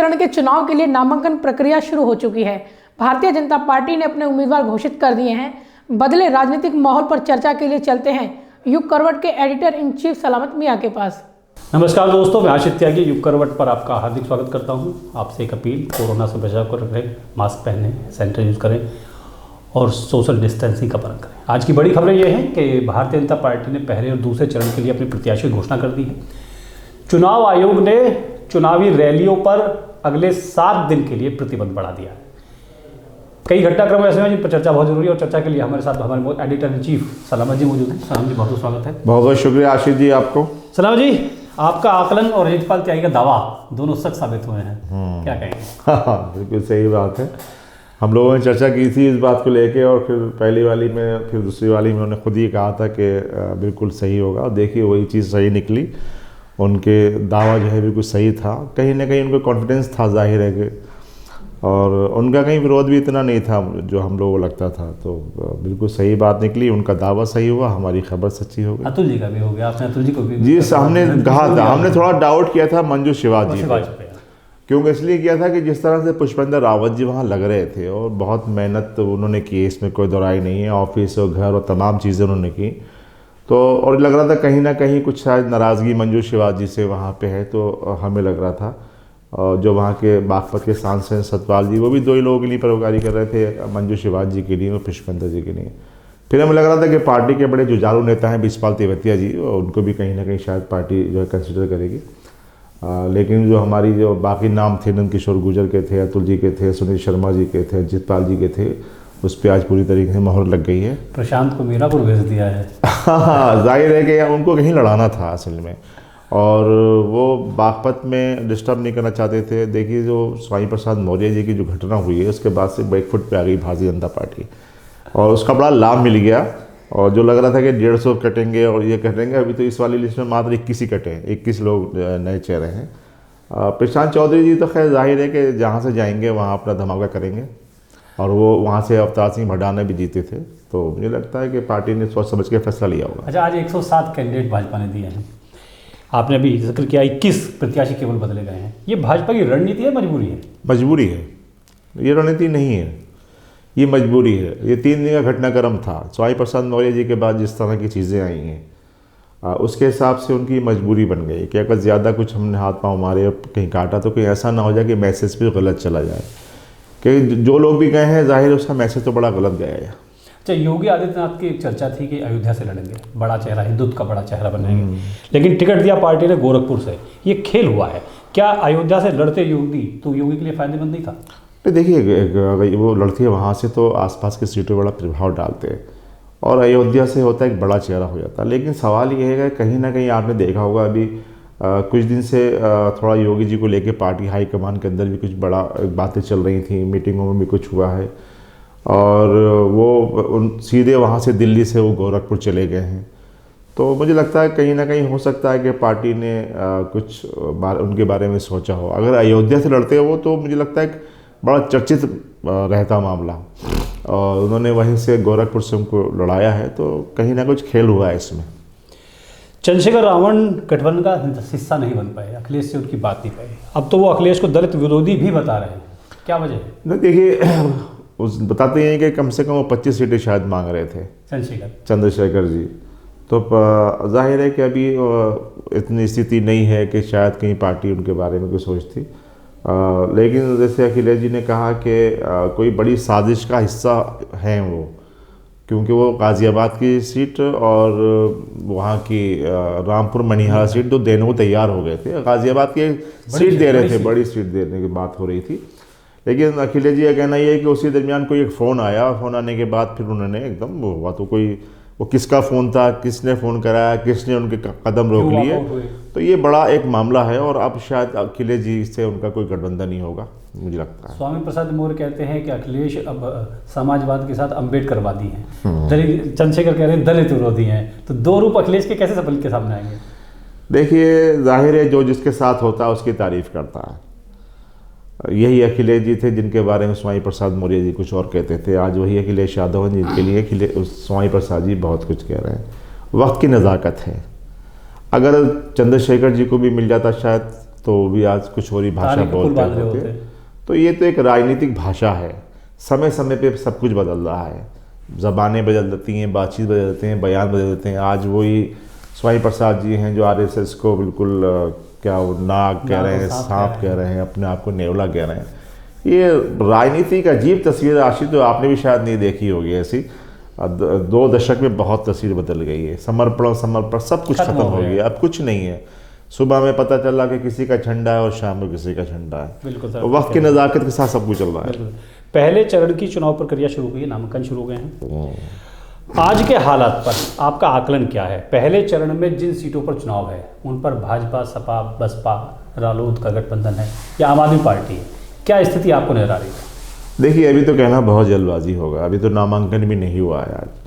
चरण के चुनाव के लिए नामांकन प्रक्रिया शुरू हो चुकी है। भारतीय जनता पार्टी ने अपने उम्मीदवार घोषित कर दिए हैं। बदले राजनीतिक माहौल पर चर्चा के लिए चलते हैं युग करवट के एडिटर इन चीफ सलामत मियां के पास। नमस्कार दोस्तों, मैं आशित त्यागी युग करवट पर आपका हार्दिक स्वागत करता हूं। आपसे एक अपील, कोरोना से बचाव कर रखें, मास्क पहनें, सैनिटाइजर यूज़ करें और सोशल डिस्टेंसिंग का पालन करें। आज की बड़ी खबरें ये हैं कि भारतीय जनता पार्टी ने पहले और दूसरे चरण के लिए अपने प्रत्याशी की घोषणा कर दी है। चुनाव आयोग ने चुनावी रैलियों पर अगले 7 दिन के लिए प्रतिबंध बढ़ा दिया है। कई घटनाक्रम ऐसे हैं जिन पर चर्चा बहुत जरूरी है और चर्चा के लिए हमारे साथ हमारे एडिटर इन चीफ सलामत जी मौजूद हैं। सलाम जी, बहुत बहुत स्वागत है। बहुत बहुत शुक्रिया आशीष जी आपको। सलाम जी, आपका आकलन और रजतपाल त्यागी का दावा दोनों सच साबित हुए हैं, क्या कहेंगे? हाँ, बिल्कुल सही बात है। हम लोगों ने चर्चा की थी इस बात को लेके और फिर पहली वाली में फिर दूसरी वाली में उन्होंने खुद ही कहा था कि बिल्कुल सही होगा और देखिए वही चीज़ सही निकली। उनके दावा जो है बिल्कुल सही था, कहीं ना कहीं उनको कॉन्फिडेंस था जाहिर है कि, और उनका कहीं विरोध भी इतना नहीं था जो हम लोगों को लगता था। तो बिल्कुल सही बात निकली, उनका दावा सही हुआ, हमारी खबर सच्ची हो गई। अतुल जी का भी हो गया, आपने अतुल जी को भी जी हमने कहा था, हमने थोड़ा डाउट किया था मंजू शिवाजी पे, क्योंकि इसलिए किया था कि जिस तरह से पुष्पेंद्र रावत जी वहाँ लग रहे थे और बहुत मेहनत उन्होंने की, इसमें कोई दोहराई नहीं है, ऑफिस और घर और तमाम चीज़ें उन्होंने की, तो और लग रहा था कहीं ना कहीं कुछ शायद नाराज़गी मंजू शिवाजी से वहाँ पे है। तो हमें लग रहा था और जो वहाँ के बागपत के सांसद सतपाल जी, वो भी 2 ही लोगों के लिए परोकारी कर रहे थे, मंजू शिवाजी जी के लिए और पुष्पेंद्र जी के लिए। फिर हमें लग रहा था कि पार्टी के बड़े जुझारू नेता हैं बिस्पाल तेवतिया जी, उनको भी कहीं ना कहीं शायद पार्टी जो है कंसिडर करेगी। लेकिन जो हमारी जो बाकी नाम थे, नंद किशोर गुर्जर के थे, अतुल जी के थे, सुनील शर्मा जी के थे, जितपाल जी के थे, उस पर आज पूरी तरीके से मोहर लग गई है। प्रशांत को मीरापुर भेज दिया है। हाँ, जाहिर है कि उनको कहीं लड़ाना था असल में, और वो बागपत में डिस्टर्ब नहीं करना चाहते थे। देखिए जो स्वामी प्रसाद मौर्य जी की जो घटना हुई है उसके बाद से बैकफुट पे आ गई भारतीय जनता पार्टी और उसका बड़ा लाभ मिल गया। और जो लग रहा था कि 150 कटेंगे और ये कटेंगे, अभी तो इस वाली लिस्ट में मात्र 21 ही कटे हैं, 21 लोग नए चेहरे हैं। प्रशांत चौधरी जी तो खैर जाहिर है कि जहाँ से जाएंगे वहाँ अपना धमाका करेंगे और वो वहाँ से अवतार सिंह भडाना भी जीते थे, तो मुझे लगता है कि पार्टी ने सोच समझ के फैसला लिया होगा। अच्छा, आज 107 कैंडिडेट भाजपा ने दिए हैं। आपने अभी जिक्र किया 21 प्रत्याशी केवल बदले गए हैं। ये भाजपा की रणनीति है, मजबूरी है? मजबूरी है, ये रणनीति नहीं है, ये मजबूरी है। ये 3 दिन का घटनाक्रम था। स्वामी प्रसाद मौर्य जी के बाद जिस तरह की चीज़ें आई हैं उसके हिसाब से उनकी मजबूरी बन गई कि अगर ज़्यादा कुछ हमने हाथ पाँव मारे और कहीं काटा तो कहीं ऐसा ना हो जाए कि मैसेज भी गलत चला जाए, कि जो लोग भी गए हैं जाहिर उसका मैसेज तो बड़ा गलत गया है। अच्छा, योगी आदित्यनाथ की एक चर्चा थी कि अयोध्या से लड़ेंगे, बड़ा चेहरा, हिंदुत्व का बड़ा चेहरा बनेंगे, लेकिन टिकट दिया पार्टी ने गोरखपुर से। ये खेल हुआ है क्या? अयोध्या से लड़ते योगी तो योगी के लिए फायदेमंद नहीं था? देखिए अगर वो लड़ती है वहाँ से तो आसपास की सीटों बड़ा प्रभाव डालते हैं और अयोध्या से होता है एक बड़ा चेहरा हो जाता है। लेकिन सवाल ये है कि कहीं ना कहीं आपने देखा होगा अभी कुछ दिन से थोड़ा योगी जी को लेके पार्टी हाईकमान के अंदर भी कुछ बड़ा बातें चल रही थी, मीटिंगों में भी कुछ हुआ है और वो सीधे वहाँ से दिल्ली से वो गोरखपुर चले गए हैं। तो मुझे लगता है कहीं ना कहीं हो सकता है कि पार्टी ने कुछ उनके बारे में सोचा हो। अगर अयोध्या से लड़ते हो तो मुझे लगता है बड़ा चर्चित रहता मामला, और उन्होंने वहीं से गोरखपुर से उनको लड़ाया है, तो कहीं ना कुछ खेल हुआ है इसमें। चंद्रशेखर रावण गठबंधन का हिस्सा नहीं बन पाए, अखिलेश से उनकी बात नहीं पाई। अब तो वो अखिलेश को दलित विरोधी भी बता रहे हैं, क्या वजह है? नहीं देखिए, बताते हैं कि कम से कम वो 25 सीटें शायद मांग रहे थे चंद्रशेखर जी। तो जाहिर है कि अभी इतनी स्थिति नहीं है कि शायद कहीं पार्टी उनके बारे में कुछ सोचती। लेकिन जैसे अखिलेश जी ने कहा कि कोई बड़ी साजिश का हिस्सा हैं वो, क्योंकि वो गाज़ियाबाद की सीट और वहाँ की रामपुर मनिहारा सीट तो देने को तैयार हो गए थे। गाज़ियाबाद की सीट दे रहे थे, बड़ी सीट देने की बात हो रही थी। लेकिन अखिलेश जी का कहना ये है कि उसी दरमियान कोई एक फ़ोन आया, फ़ोन आने के बाद फिर उन्होंने एकदम वो हुआ, तो कोई वो किसका फ़ोन था, किसने फ़ोन कराया, किसने उनके कदम रोक लिए, तो ये बड़ा एक मामला है और अब शायद अखिलेश जी से उनका कोई गठबंधन नहीं होगा, मुझे लगता है। स्वामी प्रसाद मौर्य कहते हैं कि अखिलेश अब समाजवाद के साथ अम्बेडकरवादी हैं, दलित, चंद्रशेखर कह रहे हैं दलित विरोधी हैं, तो 2 रूप अखिलेश के कैसे सबल के सामने आएंगे? देखिए जाहिर है जो जिसके साथ होता है उसकी तारीफ़ करता है। यही अखिलेश जी थे जिनके बारे में स्वामी प्रसाद मौर्य जी कुछ और कहते थे, आज वही अखिलेश यादव हैं जिनके लिए स्वामी प्रसाद जी बहुत कुछ कह रहे हैं। वक्त की नज़ाकत है, अगर चंद्रशेखर जी को भी मिल जाता शायद तो वो भी आज कुछ और ही भाषा बोलते होते। तो ये तो एक राजनीतिक भाषा है, समय समय पे सब कुछ बदल रहा है, ज़बानें बदल जाती हैं, बातचीत बदल जाते हैं, बयान बदल जाते हैं। आज वही स्वामी प्रसाद जी हैं जो आरएसएस को बिल्कुल क्या वो नाग कह रहे हैं, सांप कह रहे हैं, अपने आप को नेवला कह रहे हैं। ये राजनीति का अजीब तस्वीर आशी, तो आपने भी शायद नहीं देखी होगी ऐसी। 2 दशक में बहुत तस्वीर बदल गई है, समर्पण सब कुछ खत्म हो गया, अब कुछ नहीं है। सुबह में पता चला कि किसी का झंडा है और शाम में किसी का झंडा है। बिल्कुल तो वक्त की नज़ाकत के साथ सब कुछ चल रहा है। पहले चरण की चुनाव प्रक्रिया शुरू हुई है, नामांकन शुरू हो गए हैं। आज के हालात पर आपका आकलन क्या है? पहले चरण में जिन सीटों पर चुनाव है उन पर भाजपा, सपा, बसपा, रालोद का गठबंधन है या आम आदमी पार्टी है, क्या स्थिति आपको नजर आ रही है? देखिए, अभी तो कहना बहुत जल्दबाजी होगा, अभी तो नामांकन भी नहीं हुआ है। आज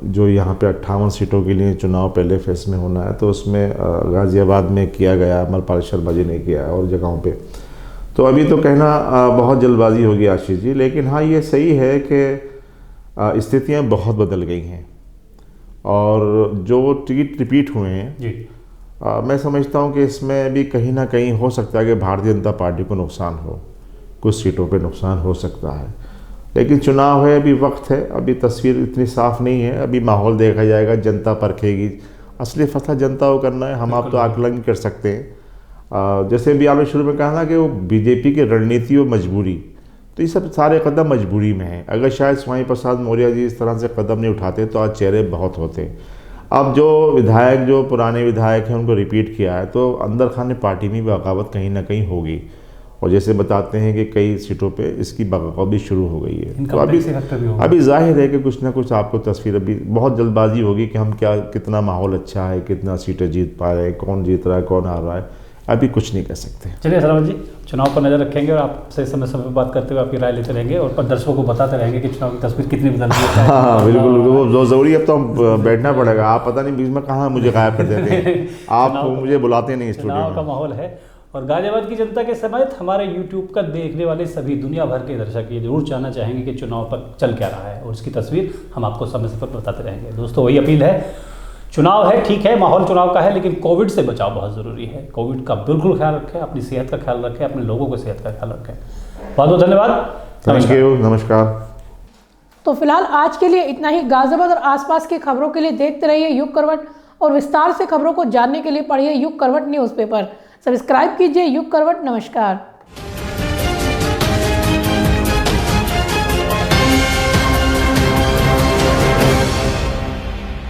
जो यहाँ पे 58 सीटों के लिए चुनाव पहले फेज में होना है, तो उसमें गाज़ियाबाद में किया गया, अमरपाल शर्मा जी ने किया और जगहों पे। तो अभी तो कहना बहुत जल्दबाजी होगी आशीष जी। लेकिन हाँ, ये सही है कि स्थितियाँ बहुत बदल गई हैं और जो टिकट रिपीट हुए हैं जी। मैं समझता हूँ कि इसमें भी कहीं ना कहीं हो सकता है कि भारतीय जनता पार्टी को नुकसान हो, कुछ सीटों पे नुकसान हो सकता है। लेकिन चुनाव है, अभी वक्त है, अभी तस्वीर इतनी साफ नहीं है, अभी माहौल देखा जाएगा, जनता परखेगी। असली फैसला जनता को करना है, हम आप तो आकलन कर सकते हैं। जैसे भी आपने शुरू में कहा ना कि वो बीजेपी की रणनीति और मजबूरी, तो ये सब सारे कदम मजबूरी में हैं। अगर शायद स्वामी प्रसाद मौर्य जी इस तरह से कदम नहीं उठाते तो आज चेहरे बहुत होते। अब जो विधायक, जो पुराने विधायक हैं, उनको रिपीट किया है, तो अंदर खाने पार्टी में बगावत कहीं ना कहीं होगी। और जैसे बताते हैं कि कई सीटों पे इसकी बगावत भी शुरू हो गई है। तो अभी जाहिर है कि कुछ ना कुछ आपको तस्वीर, अभी बहुत जल्दबाजी होगी कि हम क्या, कितना माहौल अच्छा है, कितना सीटें जीत पा रहे हैं, कौन जीत रहा है, कौन हार रहा है, अभी कुछ नहीं कह सकते। चलिए सलामत जी, चुनाव पर नज़र रखेंगे और आपसे समय समय पर बात करते हुए आपकी राय लेते रहेंगे और दर्शकों को बताते रहेंगे कि चुनाव की तस्वीर कितनी बदल रही है। हाँ बिल्कुल, वो ज़रूरी। अब तो हम बैठना पड़ेगा, आप पता नहीं बीच में कहाँ मुझे गायब कर देते हैं, आप मुझे बुलाते नहीं स्टूडियो में। चुनाव का माहौल है और गाजियाबाद की जनता के समेत हमारे यूट्यूब का देखने वाले सभी दुनिया भर के दर्शक ये जरूर जानना चाहेंगे कि चुनाव पर चल क्या रहा है और उसकी तस्वीर हम आपको समय समय पर बताते रहेंगे। दोस्तों, वही अपील है, चुनाव है, ठीक है, माहौल चुनाव का है, लेकिन कोविड से बचाव बहुत ज़रूरी है। कोविड का बिल्कुल ख्याल रखें, अपनी सेहत का ख्याल रखें, अपने लोगों की सेहत का ख्याल रखें। बहुत बहुत धन्यवाद, थैंक यू, नमस्कार। तो फिलहाल आज के लिए इतना ही। गाजियाबाद और आसपास की खबरों के लिए देखते रहिए युग करवट और विस्तार से खबरों को जानने के लिए पढ़िए युग करवट न्यूज़पेपर। सब्सक्राइब कीजिए युग करवट। नमस्कार।